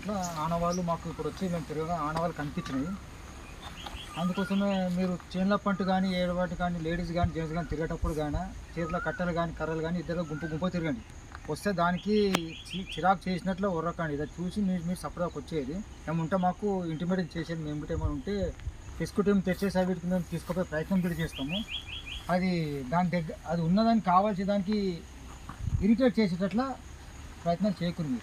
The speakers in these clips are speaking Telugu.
అట్లా ఆనవాళ్ళు మాకు ఇప్పుడు వచ్చి మేము తిరగగా ఆనవాళ్ళు కనిపించినాయి. అందుకోసమే మీరు చేన్ల పంట కానీ ఏడవాటి కానీ లేడీస్ కానీ జెంట్స్ కానీ తిరిగేటప్పుడు కానీ చేతిలో కట్టెలు కానీ కర్రలు కానీ ఇద్దరు గుంపు తిరగండి. వస్తే దానికి చిరాకు చేసినట్లు ఉర్రకండి. ఇది చూసి మీరు సపరేట్గా వచ్చేది ఏముంటే మాకు ఇంటిమేట్ చేసేది. మేము ఏమైనా ఉంటే తీసుకుంటే తెచ్చేసి వీటికి మేము తీసుకుపోయే ప్రయత్నం కూడా చేస్తాము. అది దాని దగ్గర అది ఉన్నదానికి కావాల్సిన దానికి ఇరిటేట్ చేసేటట్ల ప్రయత్నం చేయకూడదు.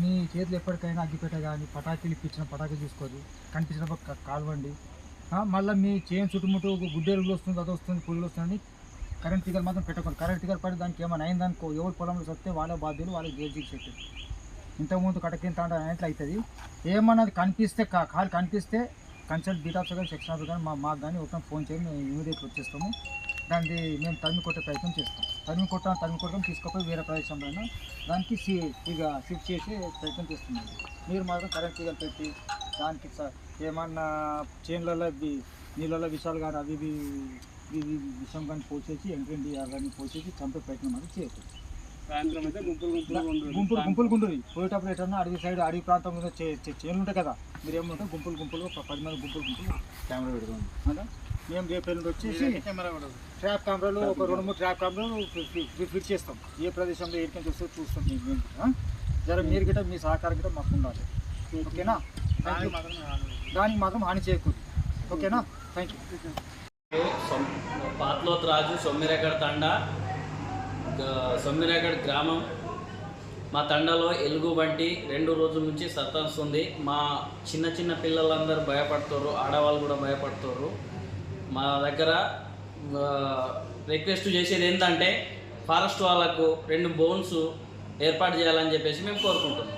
మీ చేతులు ఎప్పటికైనా అగ్గిపెట్ట కానీ పటాకీలు ఇప్పించిన పటాకీలు తీసుకోదు, కనిపించినప్పుడు కాల్వండి. మళ్ళీ మీ చేను చుట్టుముట్టు గుడ్డేరులు వస్తుంది, అది వస్తుంది, పురుగులు వస్తుంది. కరెంట్ తీగలు మాత్రం పెట్టకూడదు. కరెంట్ తీగలు పడి దానికి ఏమైనా అయిందనుకో ఎవరు పొలంలో వస్తే వాళ్ళ బాధ్యులు వాళ్ళకి గేజీకి చెప్పేది. ఇంతకుముందు కటకింత అంటే అవుతుంది. ఏమన్నది కనిపిస్తే కాలు కనిపిస్తే కన్సల్ట్ బీట్ ఆఫీసర్ కానీ సెక్షన్ ఆఫీసర్ కానీ మాకు కానీ ఒకటి ఫోన్ చేయండి, మేము ఇమీడియట్గా వచ్చేస్తాము. దాన్ని మేము తరిమి కొట్టే ప్రయత్నం చేస్తాం. తరిమి కొట్టడం తీసుకుపోయి వేరే ప్రదేశంలో దానికి షిఫ్ట్ చేసి ప్రయత్నం చేస్తున్నాం. మీరు మాత్రం కరెంట్ తీగలు పెట్టి దానికి ఏమన్నా చేన్లలో నీళ్ళలో విషయాలు కానీ అవి విషయం కానీ పోసేసి ఎంట్రెండి అవన్నీ పోసేసి చంపే ప్రయత్నం అది చేయకూడదు. గుంపులు పోయేటప్పుడు ఎటన్నా అడవి ప్రాంతంలో చేనులు ఉంటాయి కదా, మీరు ఏమంటే గుంపులు 10 మంది గుంపులు కెమెరా పెడతాం. అంటే మేము రేపు ఎల్లుండి వచ్చేసి ట్రాప్ కెమెరాలు ఒక 2-3 ట్రాప్ కెమెరాలు ఫిట్ చేస్తాం. ఏ ప్రదేశంలో ఏడికని వస్తే చూస్తాం. మేము జర మీరు గిట్ట మీ సహకారం గిట్ట మాకు ఉండాలి. ఓకేనా? దానికి మాత్రం హాని చేయకూడదు. ఓకేనా? Thank you. పాత్లోత్ రాజు, సొమ్మిరేగడ్ తండా, సొమ్మిరేగడ్ గ్రామం. మా తండాలో ఎలుగుబంటి 2 రోజుల నుంచి సతాస్తుంది. మా చిన్న పిల్లలందరూ భయపడుతున్నారు, ఆడవాళ్ళు కూడా భయపడుతున్నారు. మా దగ్గర రిక్వెస్ట్ చేసేది ఏంటంటే ఫారెస్ట్ వాళ్ళకు 2 బోన్స్ ఏర్పాటు చేయాలని చెప్పేసి మేము కోరుకుంటున్నాం.